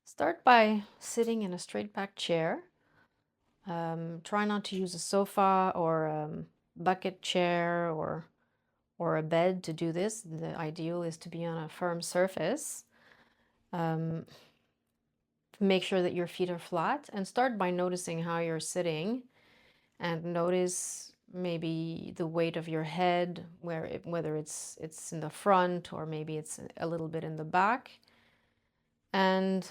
Start by sitting in a straight back chair. Try not to use a sofa or bucket chair or a bed to do this. The ideal is to be on a firm surface. Um, Make sure that your feet are flat and start by noticing how you're sitting and notice maybe the weight of your head, whether it's in the front or maybe it's a little bit in the back. And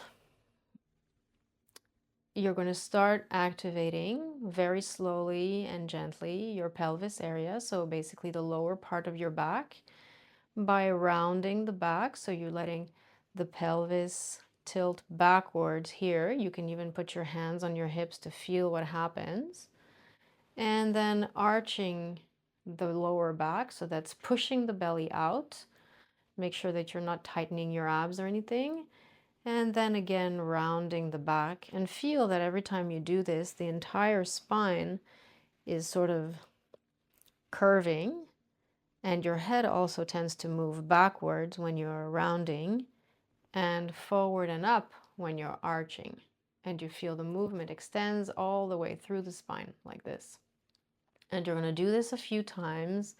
you're going to start activating very slowly and gently your pelvis area, so basically the lower part of your back, by rounding the back. So you're letting the pelvis tilt backwards here. You can even put your hands on your hips to feel what happens. And then arching the lower back, so that's pushing the belly out. Make sure that you're not tightening your abs or anything. And then again, rounding the back, and feel that every time you do this, the entire spine is sort of curving, and your head also tends to move backwards when you're rounding and forward and up when you're arching. And you feel the movement extends all the way through the spine like this. And you're going to do this a few times,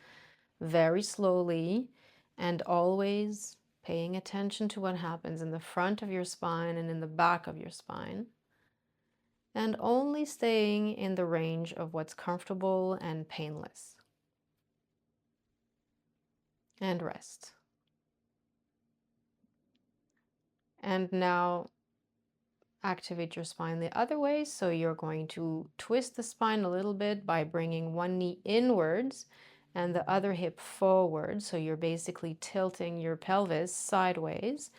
very slowly, and always paying attention to what happens in the front of your spine and in the back of your spine, and only staying in the range of what's comfortable and painless. And rest. And now activate your spine the other way. So you're going to twist the spine a little bit by bringing one knee inwards and the other hip forward. So you're basically tilting your pelvis sideways.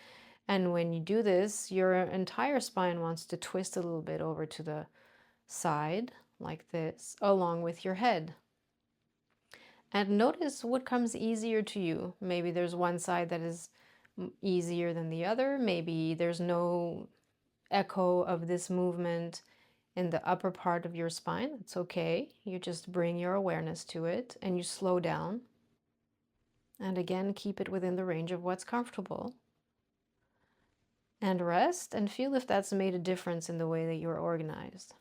And when you do this, your entire spine wants to twist a little bit over to the side like this, along with your head. And notice what comes easier to you. Maybe there's one side that is easier than the other. Maybe there's no echo of this movement in the upper part of your spine. It's okay. You just bring your awareness to it and you slow down. And again, keep it within the range of what's comfortable. And rest and feel if that's made a difference in the way that you're organized.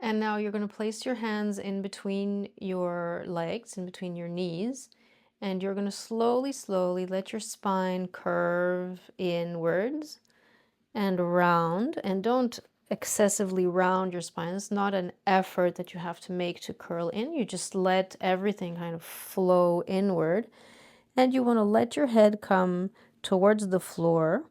And now you're going to place your hands in between your legs, in between your knees, and you're going to slowly, slowly let your spine curve inwards and round. And don't excessively round your spine. It's not an effort that you have to make to curl in. You just let everything kind of flow inward. And you want to let your head come towards the floor.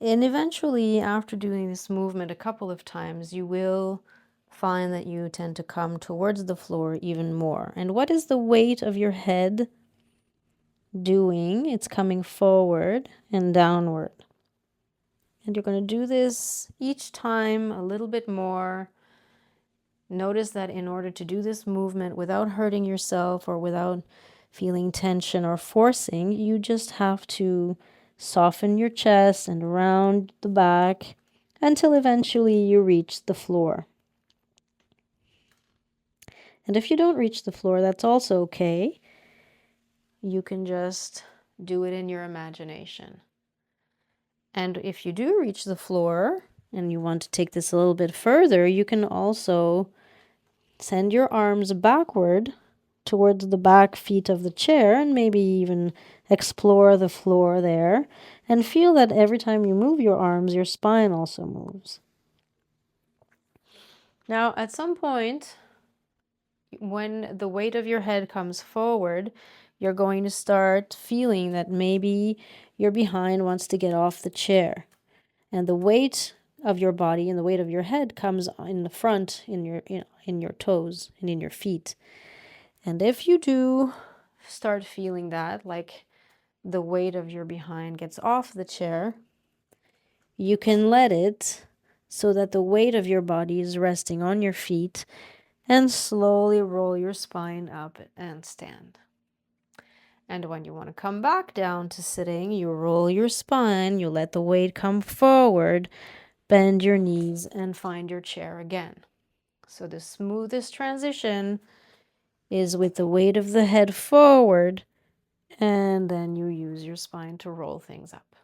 And eventually, after doing this movement a couple of times, you will find that you tend to come towards the floor even more. And what is the weight of your head doing? It's coming forward and downward. And you're going to do this each time a little bit more. Notice that in order to do this movement without hurting yourself or without feeling tension or forcing, you just have to soften your chest and round the back until eventually you reach the floor. And if you don't reach the floor, that's also okay. You can just do it in your imagination. And if you do reach the floor and you want to take this a little bit further, you can also send your arms backward towards the back feet of the chair and maybe even explore the floor there and feel that every time you move your arms, your spine also moves. Now, at some point, when the weight of your head comes forward, you're going to start feeling that maybe your behind wants to get off the chair. And the weight of your body and the weight of your head comes in the front, in your toes and in your feet. And if you do start feeling that, like the weight of your behind gets off the chair, you can let it so that the weight of your body is resting on your feet, and slowly roll your spine up and stand. And when you want to come back down to sitting, you roll your spine, you let the weight come forward, bend your knees, and find your chair again. So the smoothest transition is with the weight of the head forward And then you use your spine to roll things up.